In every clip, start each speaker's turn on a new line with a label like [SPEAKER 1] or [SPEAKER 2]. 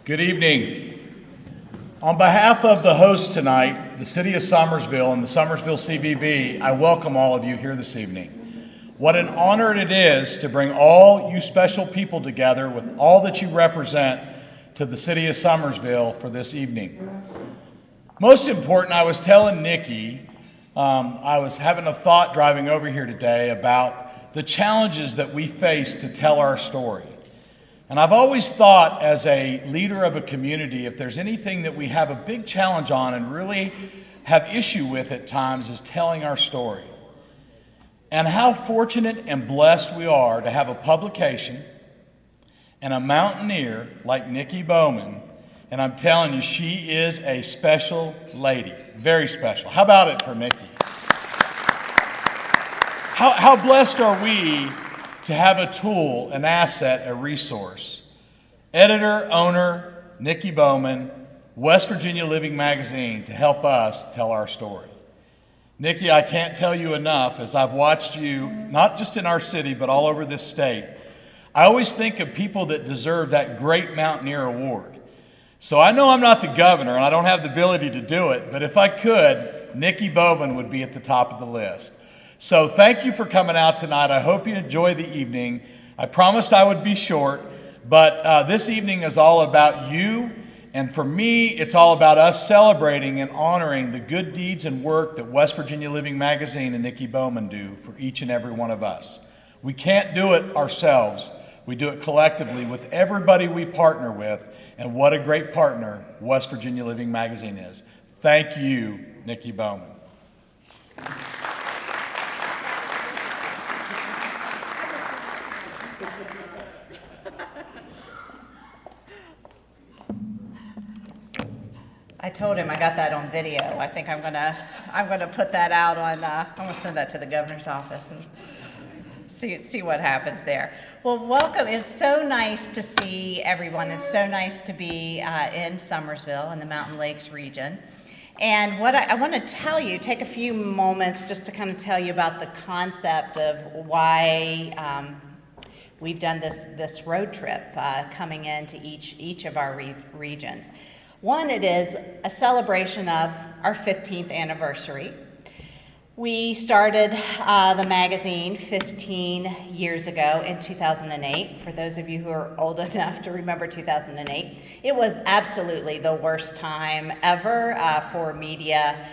[SPEAKER 1] Good evening. On behalf of the host tonight, the City of Summersville and the Summersville CVB, I welcome all of you here this evening. What an honor it is to bring all you special people together with all that you represent to the City of Summersville for this evening. Most important, I was telling Nikki, I was having a thought driving over here today about the challenges that we face to tell our story. And I've always thought, as a leader of a community, if there's anything that we have a big challenge on and really have issue with at times is telling our story. And how fortunate and blessed we are to have a publication and a mountaineer like Nikki Bowman. And I'm telling you, she is a special lady, very special. How about it for Nikki? How blessed are we to have a tool, an asset, a resource. Editor, owner, Nikki Bowman, West Virginia Living Magazine, to help us tell our story. Nikki, I can't tell you enough, as I've watched you, not just in our city, but all over this state. I always think of people that deserve that great Mountaineer Award. So I know I'm not the governor, and I don't have the ability to do it, but if I could, Nikki Bowman would be at the top of the list. So thank you for coming out tonight. I hope you enjoy the evening. I promised I would be short, but this evening is all about you. And for me, it's all about us celebrating and honoring the good deeds and work that West Virginia Living Magazine and Nikki Bowman do for each and every one of us. We can't do it ourselves. We do it collectively with everybody we partner with. And what a great partner West Virginia Living Magazine is. Thank you, Nikki Bowman.
[SPEAKER 2] I told him I got that on video. I think I'm gonna put that out on. I'm gonna send that to the governor's office and see what happens there. Well, welcome. It's so nice to see everyone. It's so nice to be in Summersville in the Mountain Lakes region. And what I want to tell you, take a few moments just to kind of tell you about the concept of why we've done this road trip coming into each of our regions. One, it is a celebration of our 15th anniversary. We started the magazine 15 years ago in 2008. For those of you who are old enough to remember 2008, it was absolutely the worst time ever for media,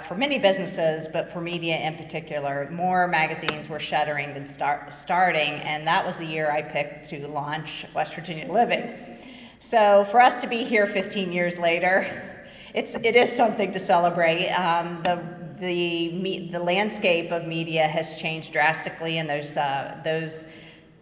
[SPEAKER 2] for many businesses, but for media in particular. More magazines were shuttering than starting, and that was the year I picked to launch West Virginia Living. So for us to be here 15 years later, it is something to celebrate. The landscape of media has changed drastically in those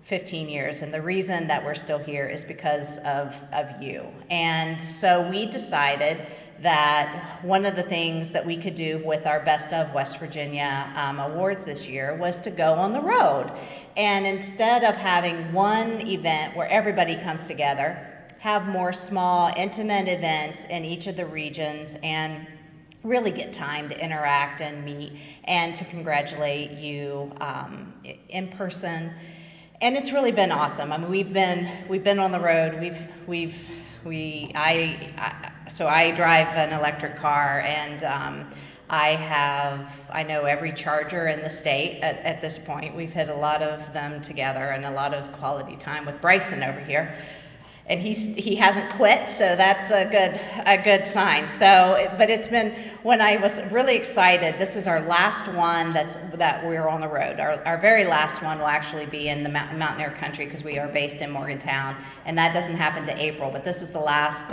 [SPEAKER 2] 15 years, and the reason that we're still here is because of you. And so we decided that one of the things that we could do with our Best of West Virginia awards this year was to go on the road. And instead of having one event where everybody comes together, have more small, intimate events in each of the regions and really get time to interact and meet and to congratulate you in person. And it's really been awesome. I mean, we've been on the road. So I drive an electric car, and I know every charger in the state at this point. We've hit a lot of them together and a lot of quality time with Bryson over here. And he hasn't quit, so that's a good sign. So, but it's been, when I was really excited, this is our last one that we're on the road. Our very last one will actually be in the Mountaineer country, because we are based in Morgantown, and that doesn't happen to April. But this is the last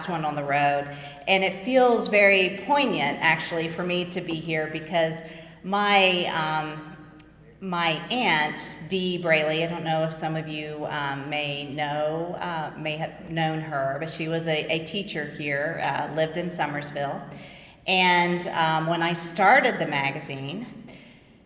[SPEAKER 2] one on the road, and it feels very poignant actually for me to be here, because my aunt, Dee Braley, I don't know if some of you may have known her, but she was a teacher here, lived in Summersville. And when I started the magazine,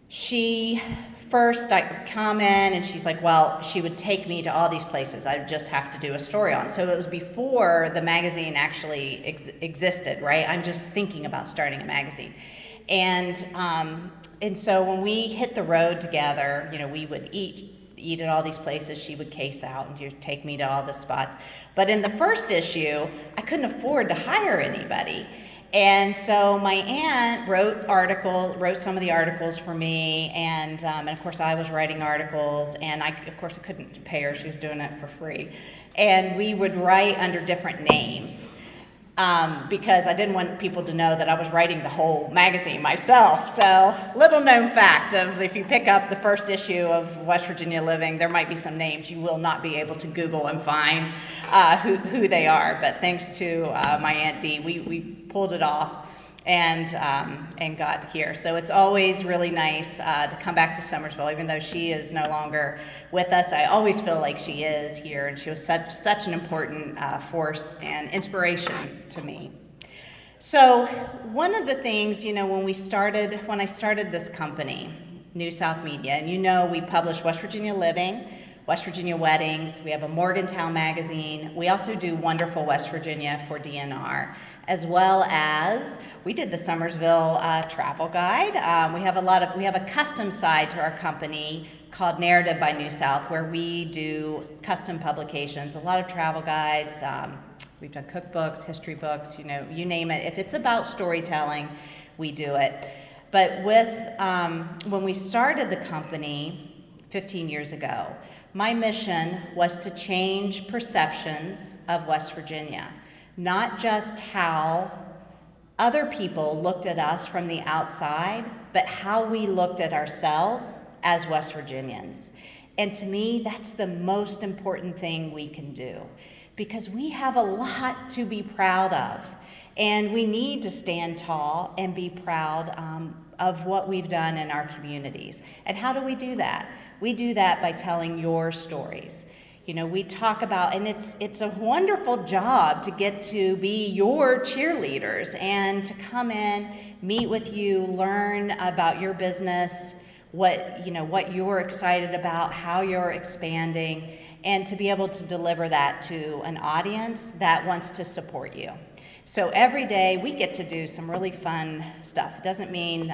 [SPEAKER 2] she first, I come in and she's like, well, she would take me to all these places I would just have to do a story on. So it was before the magazine actually existed, right? I'm just thinking about starting a magazine. And so when we hit the road together, we would eat eat at all these places, she would case out and she'd take me to all the spots. But in the first issue, I couldn't afford to hire anybody. And so my aunt wrote some of the articles for me, and of course I was writing articles, and I couldn't pay her, she was doing it for free. And we would write under different names. Because I didn't want people to know that I was writing the whole magazine myself. So, little known fact of if you pick up the first issue of West Virginia Living, there might be some names you will not be able to Google and find who they are. But thanks to my Aunt Dee, we pulled it off and got here. So it's always really nice to come back to Summersville, even though she is no longer with us. I always feel like she is here, and she was such an important force and inspiration to me. So one of the things, when I started this company, New South Media, and we publish West Virginia Living, West Virginia Weddings, we have a Morgantown magazine, we also do Wonderful West Virginia for DNR, as well as we did the Summersville travel guide. We have a custom side to our company called Narrative by New South, where we do custom publications, a lot of travel guides. We've done cookbooks, history books, you name it. If it's about storytelling, we do it. But when we started the company 15 years ago, my mission was to change perceptions of West Virginia, not just how other people looked at us from the outside, but how we looked at ourselves as West Virginians. And to me, that's the most important thing we can do, because we have a lot to be proud of, and we need to stand tall and be proud of what we've done in our communities. And how do we do that? We do that by telling your stories. We talk about, and it's a wonderful job to get to be your cheerleaders and to come in, meet with you, learn about your business, what you're excited about, how you're expanding, and to be able to deliver that to an audience that wants to support you. So every day we get to do some really fun stuff. It doesn't mean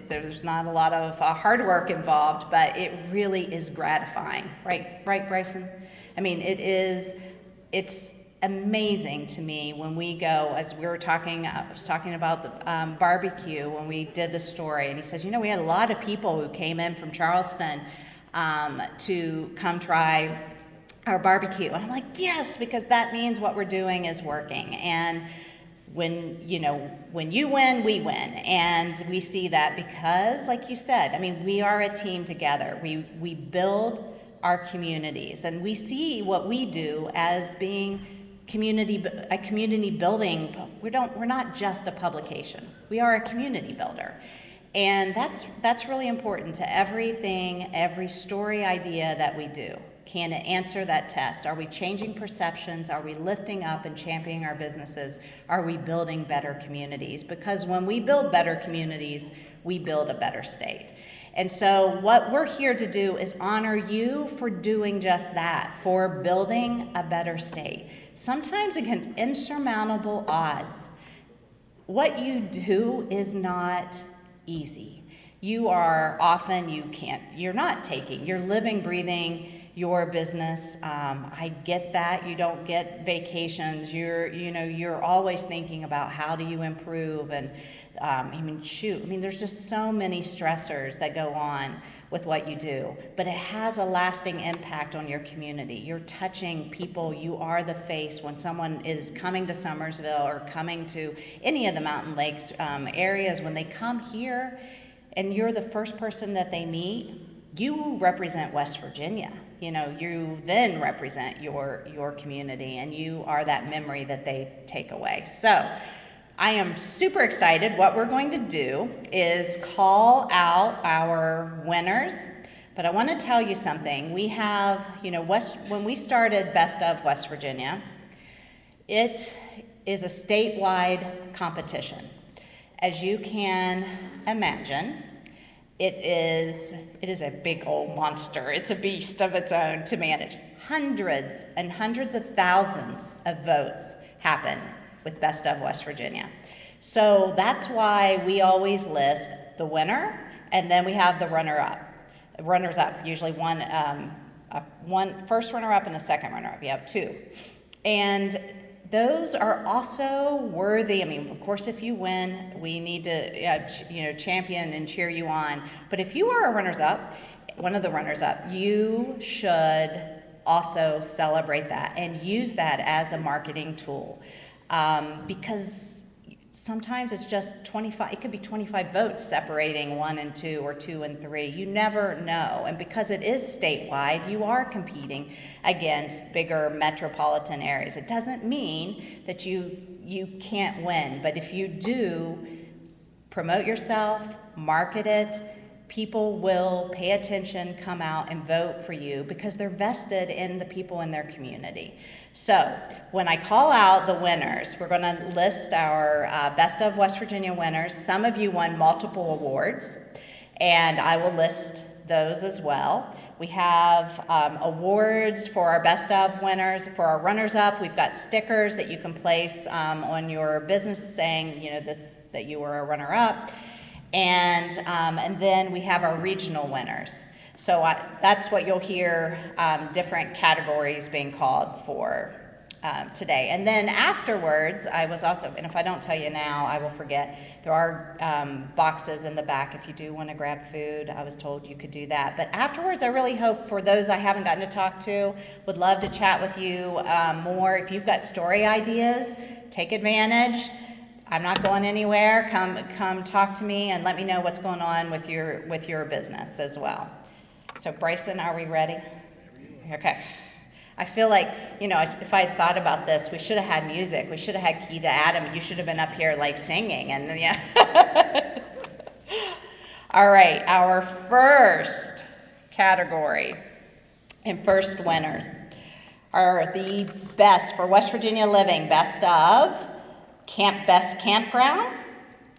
[SPEAKER 2] there's not a lot of hard work involved, but it really is gratifying, right, Bryson? I mean, it's amazing to me when we go, as we were talking, I was talking about the barbecue when we did the story, and he says, we had a lot of people who came in from Charleston to come try our barbecue. And I'm like, yes, because that means what we're doing is working. And when you win, we win. And we see that because, like you said, we are a team together. We build our communities, and we see what we do as being a community building. We're not just a publication. We are a community builder. And that's really important to every story idea that we do. Can it answer that test? Are we changing perceptions? Are we lifting up and championing our businesses? Are we building better communities? Because when we build better communities, we build a better state. And so what we're here to do is honor you for doing just that, for building a better state. Sometimes against insurmountable odds. What you do is not easy. You're living, breathing your business. I get that. You don't get vacations. You're always thinking about how do you improve, and there's just so many stressors that go on with what you do, but it has a lasting impact on your community. You're touching people. You are the face when someone is coming to Summersville or coming to any of the Mountain Lakes areas. When they come here and you're the first person that they meet, you represent West Virginia. You then represent your community, and you are that memory that they take away. So I am super excited. What we're going to do is call out our winners, but I want to tell you something. We have, when we started Best of West Virginia, it is a statewide competition. As you can imagine, it is a big old monster. It's a beast of its own to manage. Hundreds and hundreds of thousands of votes happen with Best of West Virginia. So that's why we always list the winner, and then we have the runner-up. runners-up, usually one first runner-up and a second runner-up. You have two. And those are also worthy. I mean, of course, if you win, we need to, champion and cheer you on. But if you are a runners-up, one of the runners-up, you should also celebrate that and use that as a marketing tool, because sometimes it's just 25, it could be 25 votes separating 1 and 2 or 2 and 3. You never know. And because it is statewide, you are competing against bigger metropolitan areas. It doesn't mean that you can't win, but if you do, promote yourself, market it, people will pay attention, come out and vote for you because they're vested in the people in their community. So when I call out the winners, we're going to list our Best of West Virginia winners. Some of you won multiple awards, and I will list those as well. We have awards for our Best of winners. For our runners-up, we've got stickers that you can place on your business saying, that you were a runner-up. And then we have our regional winners. So that's what you'll hear different categories being called for today. And then afterwards, and if I don't tell you now, I will forget, there are boxes in the back if you do want to grab food. I was told you could do that. But afterwards, I really hope for those I haven't gotten to talk to, would love to chat with you more. If you've got story ideas, take advantage. I'm not going anywhere. Come talk to me and let me know what's going on with your business as well. So Bryson, are we ready? Okay. I feel like, if I had thought about this, we should have had music. We should have had Key to Adam. You should have been up here singing and yeah. All right, our first category and first winners are the best for West Virginia Living, Best of Best Campground,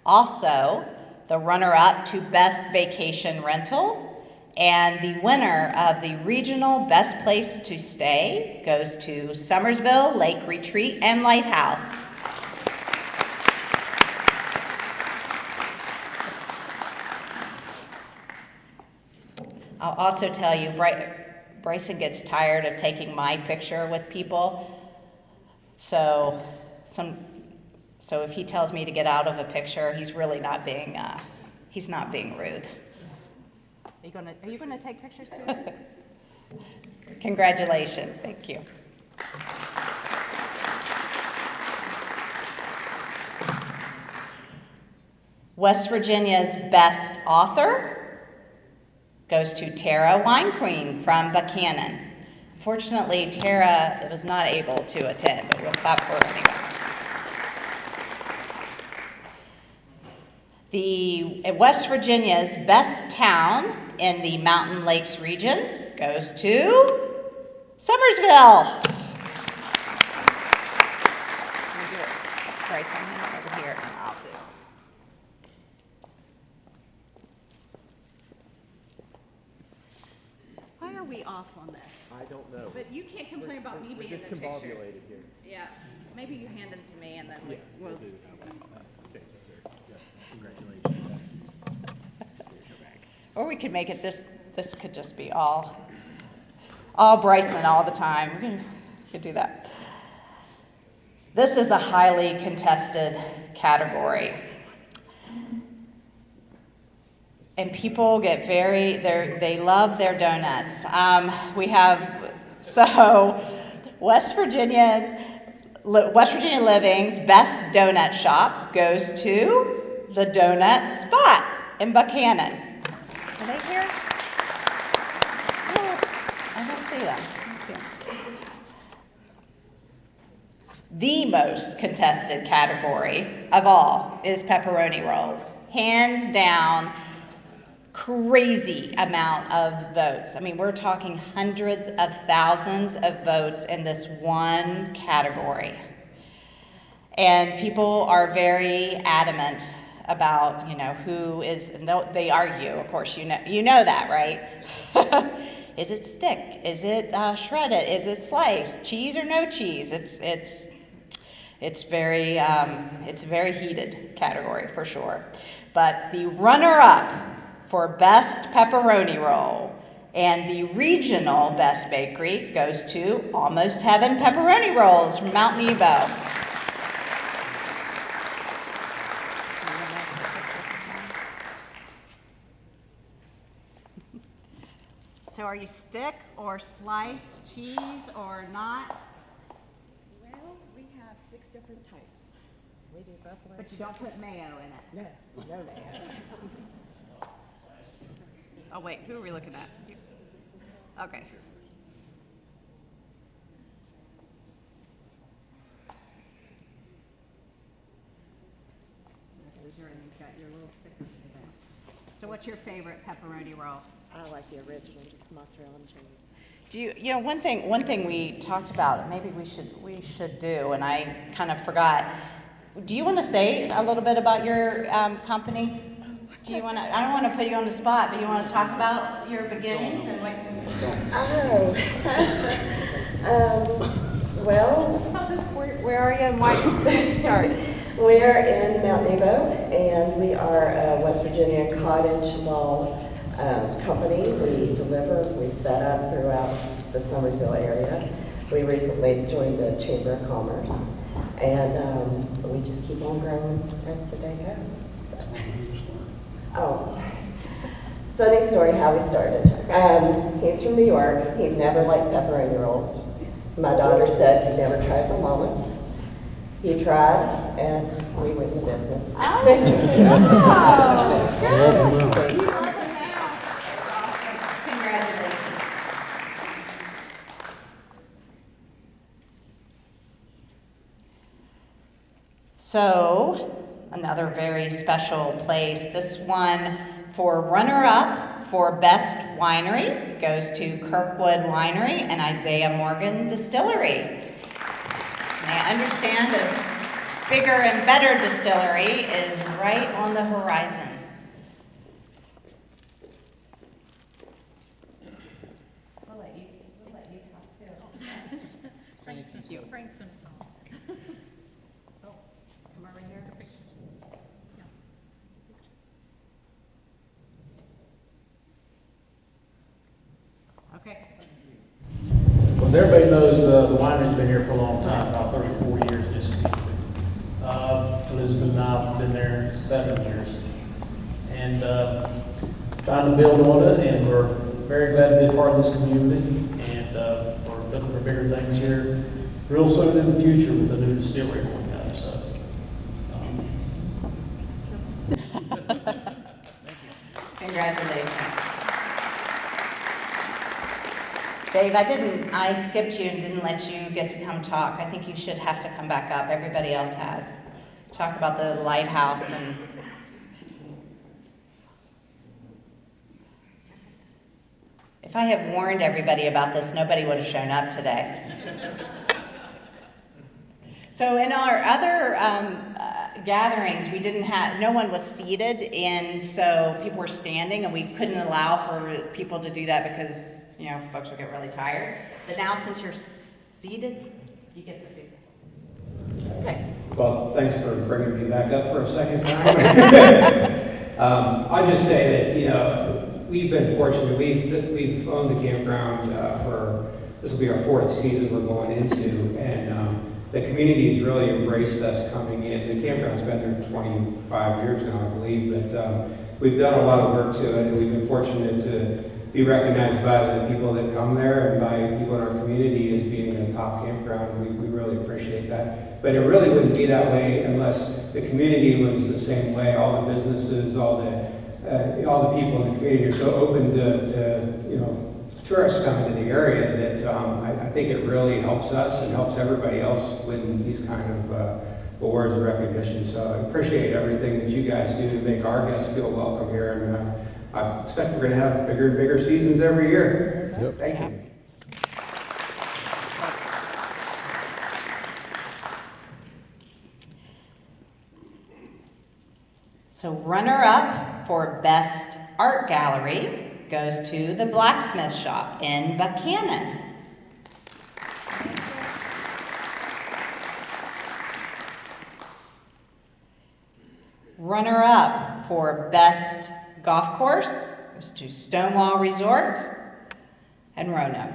[SPEAKER 2] also the runner-up to Best Vacation Rental, and the winner of the Regional Best Place to Stay goes to Summersville, Lake Retreat, and Lighthouse. I'll also tell you, Bryson gets tired of taking my picture with people, so if he tells me to get out of a picture, he's really not being rude. Are you gonna take pictures too? Congratulations, thank you. West Virginia's best author goes to Tara Wine Queen from Buchanan. Fortunately, Tara was not able to attend, but we'll clap for her anyway. The West Virginia's best town in the Mountain Lakes region goes to Summersville. Bryson, over here, and I'll do. Why are we off on this?
[SPEAKER 3] I don't know.
[SPEAKER 2] But you can't complain about me being in the pictures.
[SPEAKER 3] We're discombobulated here.
[SPEAKER 2] Yeah, maybe you hand them to me and then we'll
[SPEAKER 3] do. Thank you, sir. Yes, congratulations.
[SPEAKER 2] Or we could make it this could just be all Bryson all the time. We could do that. This is a highly contested category. And people get they love their donuts. West Virginia Living's best donut shop goes to the Donut Spot in Buchanan. Are they here? Oh, I don't see them. The most contested category of all is pepperoni rolls. Hands down, crazy amount of votes. I mean, we're talking hundreds of thousands of votes in this one category. And people are very adamant about, who is, and they argue, of course, you know that, right? Is it stick? Is it shredded? Is it sliced? Cheese or no cheese? It's very heated category for sure. But the runner-up for best pepperoni roll And the regional best bakery goes to Almost Heaven Pepperoni Rolls from Mount Nebo. So are you stick or slice, cheese or not?
[SPEAKER 4] Well, we have 6 different types. We do buffalo.
[SPEAKER 2] But you don't put mayo in it.
[SPEAKER 4] No, no, no.
[SPEAKER 2] Oh wait, who are we looking at? You. Okay. This is your, you've got your little stickers there. So what's your favorite pepperoni roll?
[SPEAKER 4] I like the original, just mozzarella and cheese.
[SPEAKER 2] Do you know one thing we talked about, maybe we should do, and I kind of forgot. Do you want to say a little bit about your company? Do you want to, I don't want to put you on the spot, but you want to talk about your beginnings and what?
[SPEAKER 4] Well,
[SPEAKER 2] Where are you and why did you start?
[SPEAKER 4] we're in Mount Nebo, and we are a West Virginia cottage law company. We deliver, we set up throughout the Summersville area. We recently joined the Chamber of Commerce, and we just keep on growing as the day goes. Oh, funny story how we started. He's from New York. He never liked pepperoni rolls. My daughter said, "You never tried my mama's." He tried, and we went into business.
[SPEAKER 2] Oh, good. You love them now. Congratulations. So, another very special place. This one for runner-up for Best Winery goes to Kirkwood Winery and Isaiah Morgan Distillery. And I understand a bigger and better distillery is right on the horizon. We'll let you talk too.
[SPEAKER 5] Frank's gonna talk.
[SPEAKER 2] Come over here. Okay.
[SPEAKER 3] Well, as everybody knows, the winery's been here for a long time, about 34 years in this community. Elizabeth and I have been there 7 years. And trying to build on it, and we're very glad to be a part of this community. And we're looking for bigger things here real soon in the future with the new distillery going up, so.
[SPEAKER 2] Congratulations. Dave, I skipped you and didn't let you get to come talk. I think you should have to come back up. Everybody else has. Talk about the lighthouse and. If I had warned everybody about this, nobody would have shown up today. So in our other gatherings, we didn't have, no one was seated, and so people were standing, and we couldn't allow for people to do that because, you know, folks would get really tired. But now, since you're seated, you get to speak. Okay.
[SPEAKER 6] Well, thanks for bringing me back up for a second time. I'll just say that, you know, we've been fortunate. We've owned the campground this will be our 4th season we're going into, and the community's really embraced us coming in. The campground's been there 25 years now, I believe, but we've done a lot of work to it, and we've been fortunate to be recognized by the people that come there and by people in our community as being a top campground. We really appreciate that. But it really wouldn't be that way unless the community was the same way. All the businesses, all the people in the community are so open to you know, tourists coming to the area that I think it really helps us and helps everybody else win these kind of awards and recognition. So I appreciate everything that you guys do to make our guests feel welcome here, and I expect we're going to have bigger and bigger seasons every year. Yep. Thank you.
[SPEAKER 2] So runner-up for Best Art Gallery goes to the Blacksmith Shop in Buchanan. Runner-up for Best Golf Course goes to Stonewall Resort and Rono.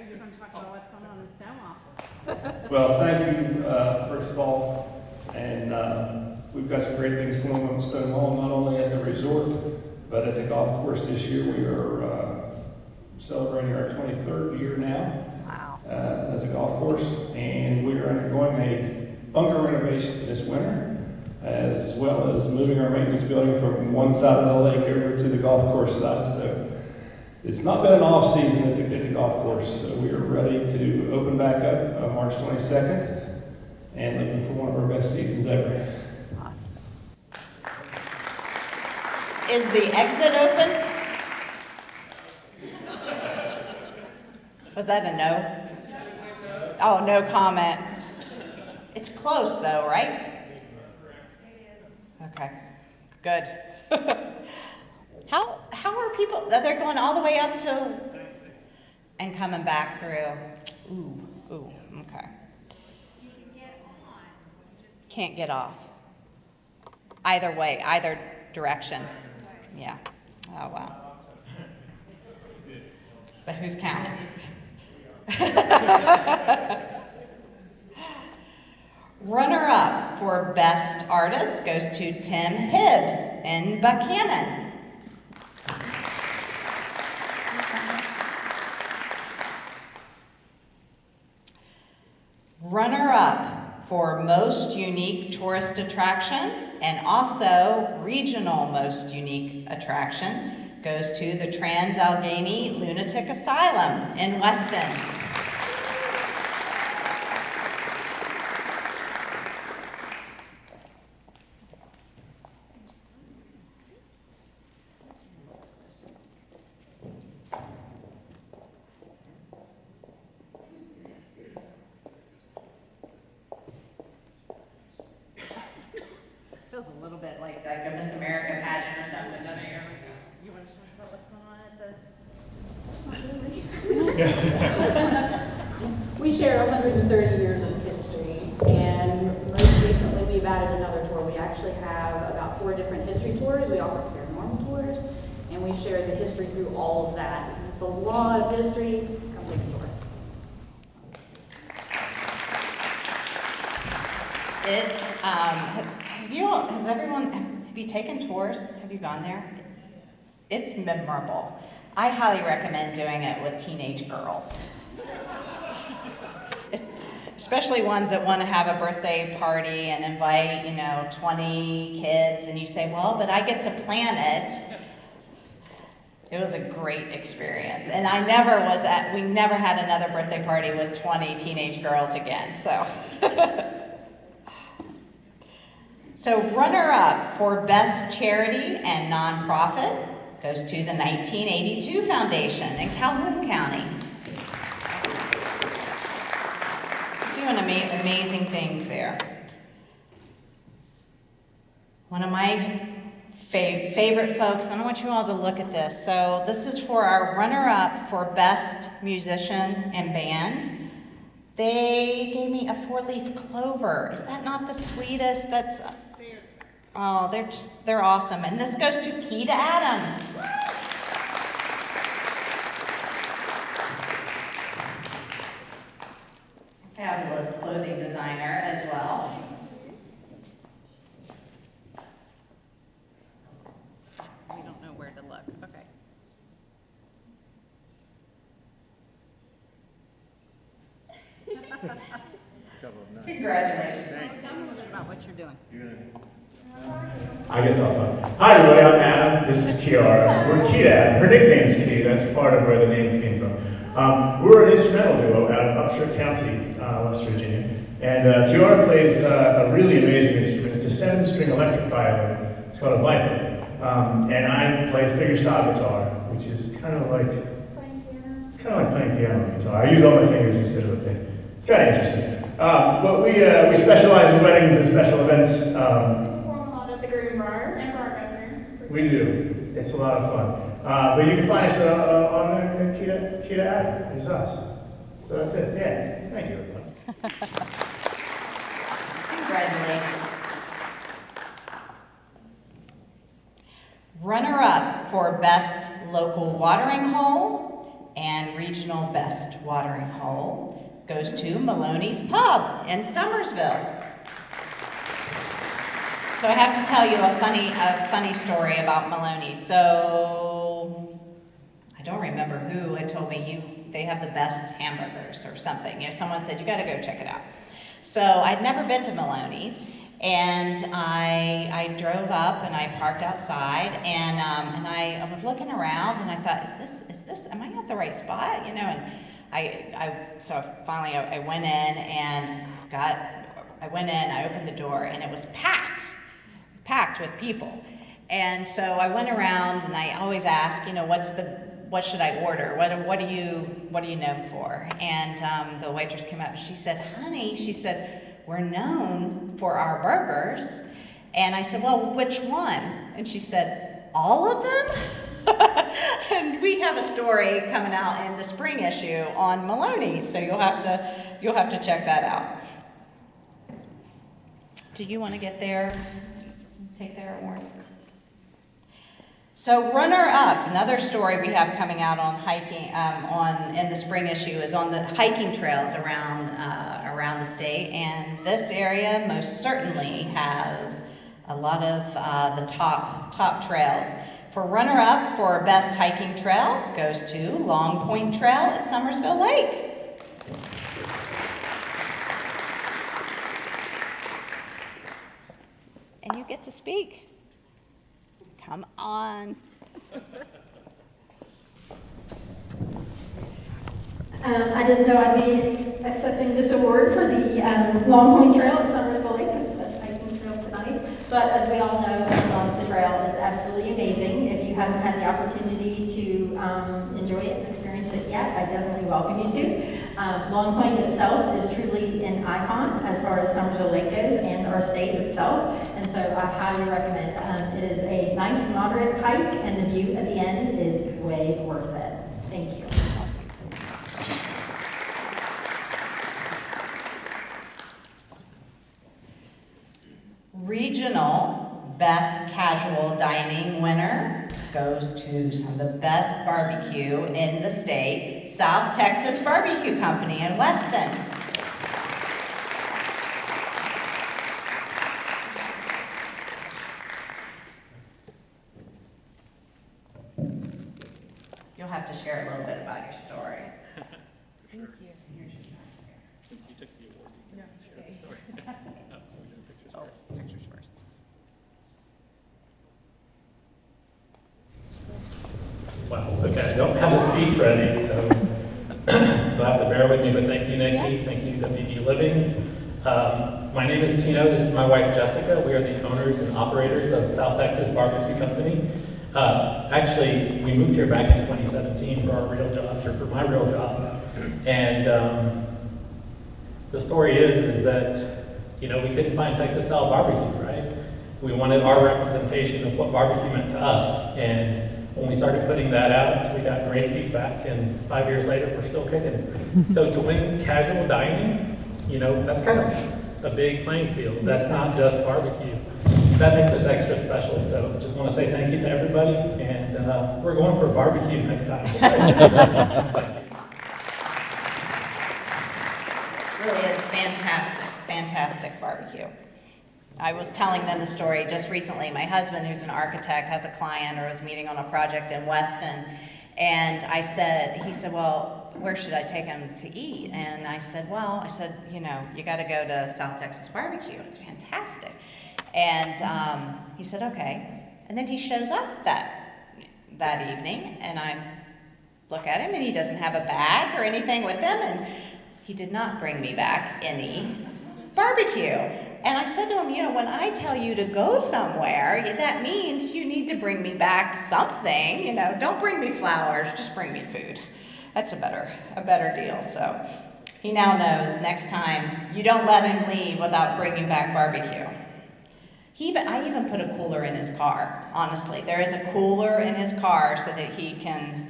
[SPEAKER 2] You're going to talk about what's going on in Stonewall.
[SPEAKER 7] Well, thank you, first of all, and we've got some great things going on in Stonewall, not only at the resort, but at the golf course this year. We are celebrating our 23rd year now.
[SPEAKER 2] Wow.
[SPEAKER 7] As a golf course, and we are undergoing a bunker renovation this winter, as well as moving our maintenance building from one side of the lake over to the golf course side. So it's not been an off season at the golf course, so we are ready to open back up on March 22nd, and looking for one of our best seasons ever.
[SPEAKER 2] Is the exit open? Was that a no? Oh, no comment. It's close though, right? Okay, good. How are people, they're going all the way up to, and coming back through? Ooh, okay. Can't get off. Either way, either direction. Yeah, oh wow. But who's counting? Runner-up for Best Artist goes to Tim Hibbs in Buchanan. Runner-up for Most Unique Tourist Attraction and also Regional Most Unique Attraction goes to the Trans-Allegheny Lunatic Asylum in Weston. Feels a little bit like a Miss America pageant or something, doesn't it? You want to talk about what's going on at the...
[SPEAKER 5] We share 130 years of history, and most recently we've added another tour. We actually have about 4 different history tours. We offer paranormal tours, and we share the history through all of that. It's a lot of history. Come take a tour.
[SPEAKER 2] It's, have you taken tours? Have you gone there? It's memorable. I highly recommend doing it with teenage girls. Especially ones that want to have a birthday party and invite, 20 kids, and you say, well, but I get to plan it. It was a great experience. And we never had another birthday party with 20 teenage girls again, so. So runner-up for Best Charity and Nonprofit goes to the 1982 Foundation in Calhoun County. Doing amazing things there. One of my favorite folks, and I want you all to look at this. So this is for our runner-up for Best Musician and Band. They gave me a 4-leaf clover. Is that not the sweetest? Oh, they're awesome. And this goes to Keita Adam. Fabulous clothing designer as well. We don't know where to look. Okay. Congratulations. Tell me a little bit about what you're doing.
[SPEAKER 8] I guess I'll talk. Hi, everybody. I'm Adam. This is Kiara. We're Keita. Her nickname's Key. That's part of where the name came from. We're an instrumental duo out of Upshur County, West Virginia. And Kiara plays a really amazing instrument. It's a 7-string electric violin. It's called a Viper. And I play fingerstyle guitar, which is kind of like playing piano guitar. I use all my fingers instead of a pick. It's kind of interesting. But we specialize in weddings and special events.
[SPEAKER 5] Perform a lot at the Green Brier
[SPEAKER 8] We do. It's a lot of fun. But you can find us on there, Kita Ad. It's us. So that's it. Yeah. Thank you, everybody.
[SPEAKER 2] Congratulations. Runner-up for Best Local Watering Hole and Regional Best Watering Hole goes to Maloney's Pub in Summersville. So I have to tell you a funny story about Maloney's. So I don't remember who had told me they have the best hamburgers or something. You know, someone said, you gotta go check it out. So I'd never been to Maloney's, and I drove up and I parked outside, and I was looking around and I thought, is this, am I at the right spot? You know, and so finally I went in and I opened the door and it was packed with people. And so I went around and I always ask, you know, what should I order? What are you known for? And the waitress came up and she said, honey, she said, we're known for our burgers. And I said, well, which one? And she said, all of them? And we have a story coming out in the spring issue on Maloney's, so you'll have to check that out. Do you want to get there? Take their award. So runner-up, another story we have coming out on hiking in the spring issue is on the hiking trails around the state, and this area most certainly has a lot of the top trails. For runner-up for best hiking trail goes to Long Point Trail at Summersville Lake. And you get to speak. Come on.
[SPEAKER 9] I didn't know I'd be accepting this award for the Long Point Trail at Summersville Lake as the best hiking trail tonight. But as we all know, I love the trail. It's absolutely amazing. If you haven't had the opportunity to enjoy it and experience it yet, I definitely welcome you to. Long Point itself is truly an icon as far as Summersville Lake goes and our state itself. And so I highly recommend. It is a nice, moderate hike, and the view at the end is way worth it. Thank you.
[SPEAKER 2] Regional Best Casual Dining winner goes to some of the best barbecue in the state, South Texas Barbecue Company in Weston. You'll have to share a little bit about your story. Thank you.
[SPEAKER 10] Since you took the award, you can share the story. We're doing pictures first. Pictures first.
[SPEAKER 3] Wow, okay, I don't have a speech ready, so you'll have to bear with me, but thank you, Nikki. Thank you, WD Living. My name is Tino. This is my wife, Jessica. We are the owners and operators of South Texas Barbecue Company. Actually, we moved here back in 2017 for our real jobs, or for my real job. And the story is that, you know, we couldn't find Texas-style barbecue, right? We wanted our representation of what barbecue meant to us. And when we started putting that out, we got great feedback, and 5 years later, we're still kicking. So to win casual dining, you know, that's kind of a big playing field. That's not just barbecue. That makes us extra special. So just want to say thank you to everybody, and we're going for barbecue next time.
[SPEAKER 2] Really is fantastic barbecue. I was telling them the story just recently. My husband, who's an architect, has a client or was meeting on a project in Weston, and he said, well, where should I take him to eat? And I said, you know, you got to go to South Texas Barbecue. It's fantastic. And he said, okay. And then he shows up that evening, and I look at him, and he doesn't have a bag or anything with him, and he did not bring me back any barbecue. And I said to him, you know, when I tell you to go somewhere, that means you need to bring me back something. You know, don't bring me flowers, just bring me food. That's a better deal. So he now knows next time you don't let him leave without bringing back barbecue. I even put a cooler in his car, honestly. There is a cooler in his car so that he can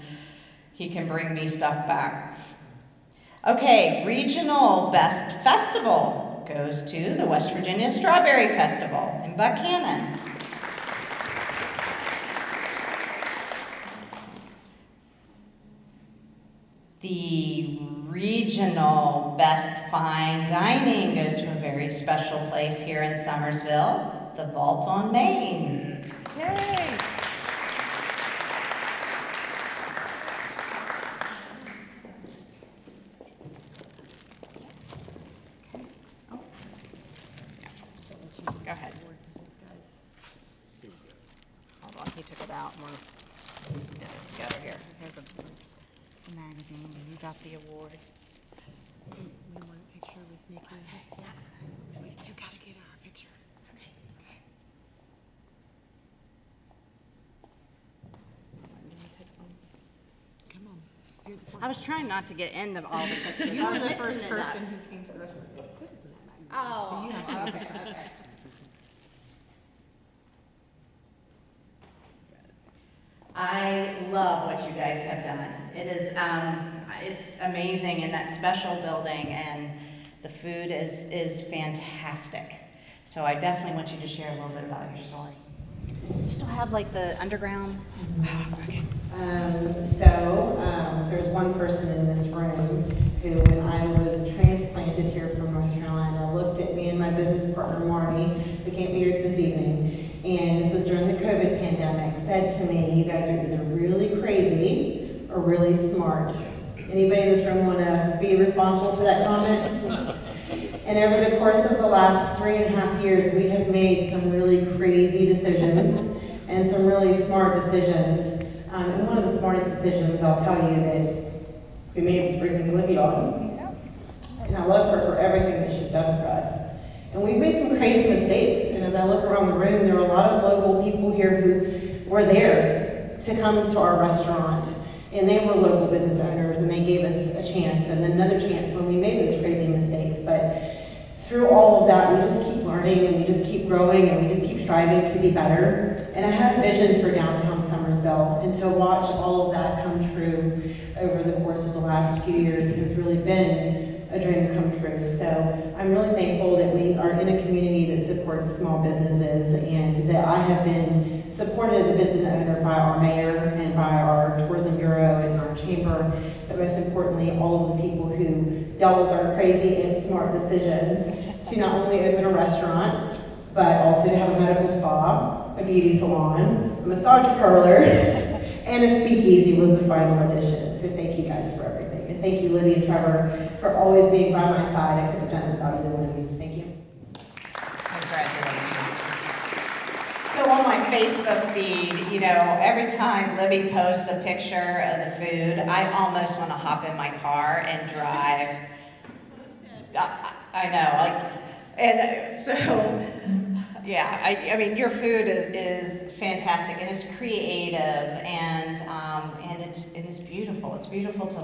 [SPEAKER 2] bring me stuff back. Okay, regional best festival goes to the West Virginia Strawberry Festival in Buchanan. The regional best fine dining goes to a very special place here in Summersville, the Vault on Main. Yay! Go ahead. Hold on, he took it out. We're get it together here. Here's a magazine. You got the award.
[SPEAKER 11] You want a picture with Nikki?
[SPEAKER 2] Okay.
[SPEAKER 11] Yeah. You gotta get our picture.
[SPEAKER 2] Okay.
[SPEAKER 11] Come on. You're the
[SPEAKER 2] I was trying not to get into all the pictures.
[SPEAKER 11] You
[SPEAKER 2] I
[SPEAKER 11] were
[SPEAKER 2] was
[SPEAKER 11] the first
[SPEAKER 2] mixing it up.
[SPEAKER 11] person who came to the restaurant.
[SPEAKER 2] Oh, okay. I love what you guys have done. It is, it's amazing in that special building, and the food is fantastic. So I definitely want you to share a little bit about your story. You still have like the underground? Okay.
[SPEAKER 12] There's one person in this room who, when I was transplanted here from North Carolina, looked at me and my business partner, Marty, who can't be here this evening, and this was during the COVID pandemic, said to me, you guys are either really crazy or really smart. Anybody in this room want to be responsible for that comment? And over the course of the last 3.5 years, we have made some really crazy decisions and some really smart decisions. And one of the smartest decisions, I'll tell you, that we made was bringing Libby on. And I love her for everything that she's done for us. And we've made some crazy mistakes. And as I look around the room, there are a lot of local people here who were there to come to our restaurant. And they were local business owners, and they gave us a chance and then another chance when we made those crazy mistakes. But through all of that, we just keep learning, and we just keep growing, and we just keep striving to be better. And I had a vision for downtown Summersville, and to watch all of that come true over the course of the last few years has really been a dream come true. So I'm really thankful that we are in a community that supports small businesses, and that I have been supported as a business owner by our mayor and by our tourism bureau and our chamber, but most importantly, all of the people who dealt with our crazy and smart decisions to not only open a restaurant, but also to have a medical spa, a beauty salon, a massage parlor, and a speakeasy was the final addition. So thank you guys for everything. And thank you, Libby and Trevor, for always being by my side. I couldn't have done it without either one of you. Thank you.
[SPEAKER 2] Congratulations. So on my Facebook feed, you know, every time Libby posts a picture of the food, I almost want to hop in my car and drive. I know, like, and so, yeah, I mean, your food is fantastic, and it's creative, and it's beautiful. It's beautiful to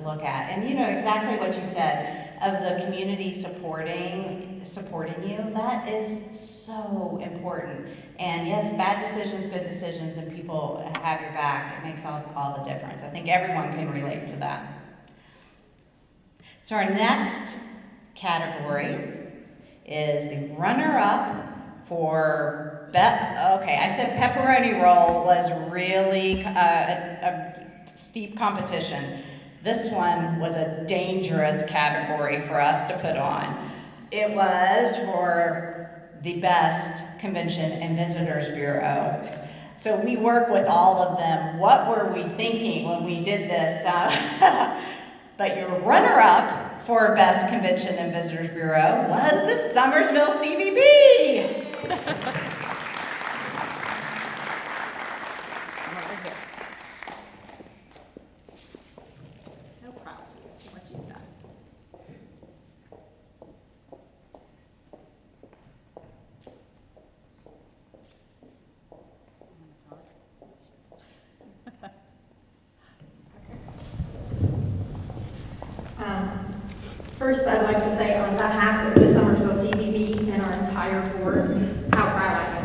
[SPEAKER 2] look at, and you know exactly what you said of the community supporting you. That is so important. And yes, bad decisions, good decisions, and people have your back. It makes all the difference. I think everyone can relate to that. So our next category is the runner-up for, okay, I said pepperoni roll was really a steep competition. This one was a dangerous category for us to put on. It was for the best Convention and Visitors Bureau. So we work with all of them. What were we thinking when we did this? But your runner-up for Best Convention and Visitors Bureau was the Summersville CVB. Come over here. So proud of you, what you've done.
[SPEAKER 9] First, I'd like to say on behalf of the Summersville CVB and our entire board, how proud I am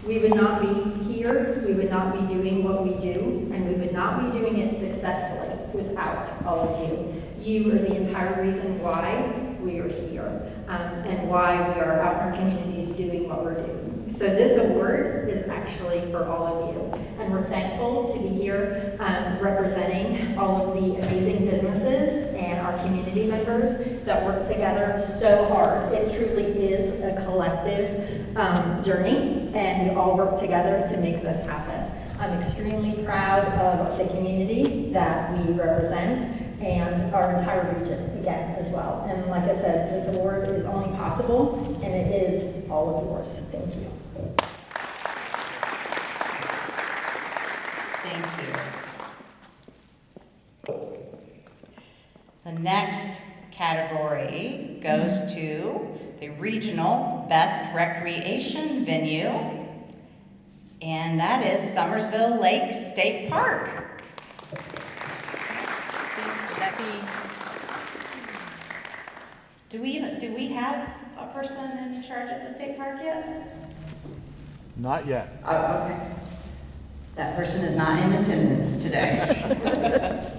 [SPEAKER 9] We would not be here, we would not be doing what we do, and we would not be doing it successfully without all of you. You are the entire reason why we are here, and why we are out in our communities doing what we're doing. So this award is actually for all of you, and we're thankful to be here representing all of the amazing businesses and our community members that work together so hard. It truly is a collective journey, and we all work together to make this happen. I'm extremely proud of the community that we represent and our entire region again as well. And like I said, this award is only possible, and it is all of yours. Thank you.
[SPEAKER 2] Thank you. The next category goes to the Regional Best Recreation Venue, and that is Summersville Lake State Park. Would that be, do we have a person in charge of the state park yet?
[SPEAKER 1] Not yet.
[SPEAKER 2] Oh, okay. That person is not in attendance today.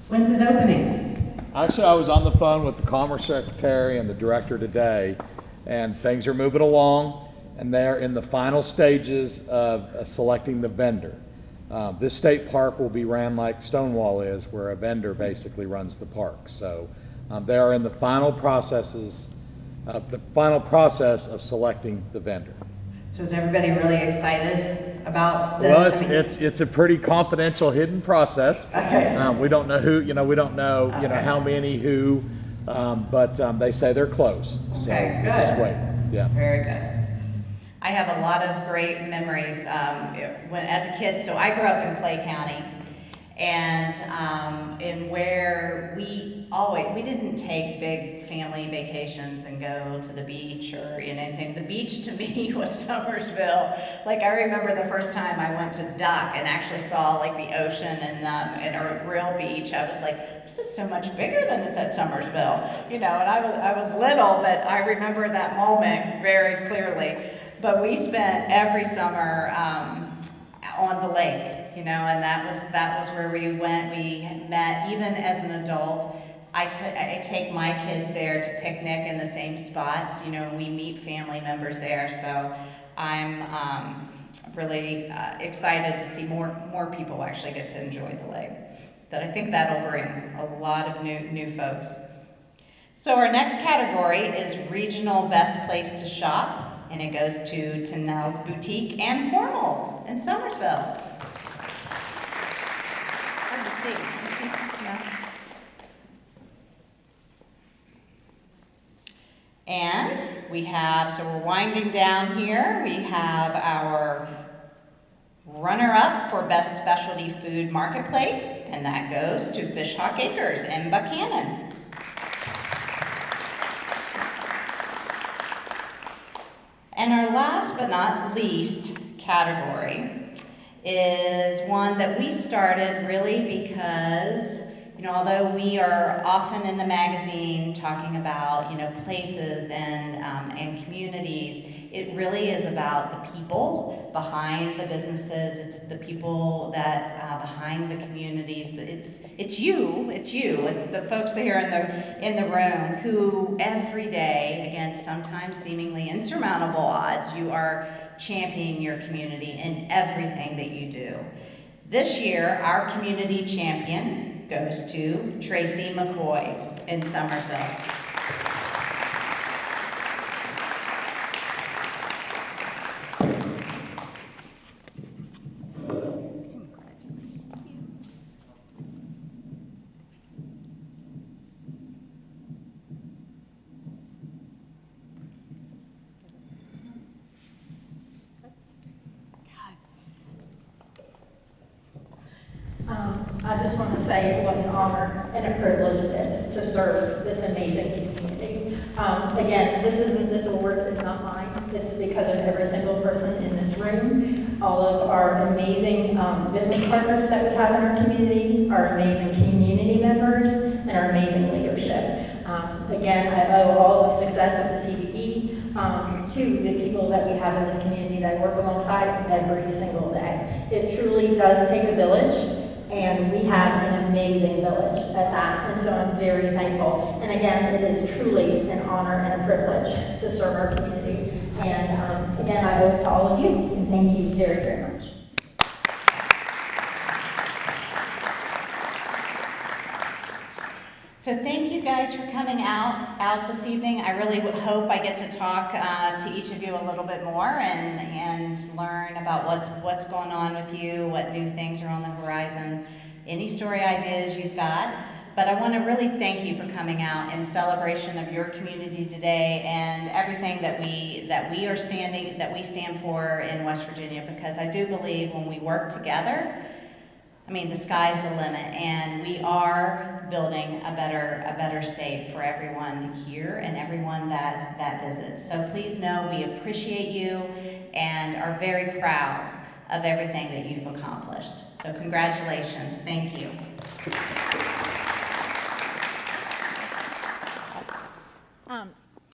[SPEAKER 2] When's it opening?
[SPEAKER 1] Actually, I was on the phone with the Commerce Secretary and the Director today, and things are moving along, and they're in the final stages of selecting the vendor. This state park will be ran like Stonewall is, where a vendor basically runs the park. So they are in the final process of selecting the vendor.
[SPEAKER 2] So is everybody really excited about this?
[SPEAKER 1] Well, it's a pretty confidential, hidden process.
[SPEAKER 2] Okay.
[SPEAKER 1] We don't know who, we don't know, how many, who, but they say they're close. So
[SPEAKER 2] Okay,
[SPEAKER 1] we'll just
[SPEAKER 2] good.
[SPEAKER 1] wait. Yeah.
[SPEAKER 2] Very good. I have a lot of great memories when, as a kid. So I grew up in Clay County, and in where we didn't take big family vacations and go to the beach or anything. The beach to me was Summersville. Like, I remember the first time I went to Duck and actually saw like the ocean and a real beach. I was like, this is so much bigger than it's at Summersville, and I was little, but I remember that moment very clearly. But we spent every summer on the lake, and that was where we went. We met, even as an adult. I take my kids there to picnic in the same spots. We meet family members there. So I'm really excited to see more people actually get to enjoy the lake. But I think that'll bring a lot of new folks. So our next category is Regional Best Place to Shop. And it goes to Tennell's Boutique and Formals in Summersville. Hard to see. Yeah. And we have, so we're winding down here. We have our runner-up for Best Specialty Food Marketplace, and that goes to Fish Hawk Acres in Buchanan. And our last but not least category is one that we started really because, although we are often in the magazine talking about, places and communities, it really is about the people behind the businesses. It's the people that behind the communities. It's you. It's the folks that are in the room who every day, against sometimes seemingly insurmountable odds, you are championing your community in everything that you do. This year, our community champion goes to Tracy McCoy in Summersville.
[SPEAKER 9] I just want to say what an honor and a privilege it is to serve this amazing community. Again, this award is not mine. It's because of every single person in this room, all of our amazing business partners that we have in our community, our amazing community members, and our amazing leadership. Again, I owe all the success of the CBE to the people that we have in this community that I work alongside every single day. It truly does take a village, and we have an amazing village at that, and so I'm very thankful. And again, it is truly an honor and a privilege to serve our community. And again, I owe it to all of you, and thank you very, very much.
[SPEAKER 2] So thank you guys for coming out this evening. I really would hope I get to talk to each of you a little bit more and learn about what's going on with you, what new things are on the horizon, any story ideas you've got. But I want to really thank you for coming out in celebration of your community today and everything that we stand for in West Virginia, because I do believe when we work together, I mean, the sky's the limit, and we are building a better state for everyone here and everyone that visits. So please know we appreciate you and are very proud of everything that you've accomplished. So congratulations. Thank you.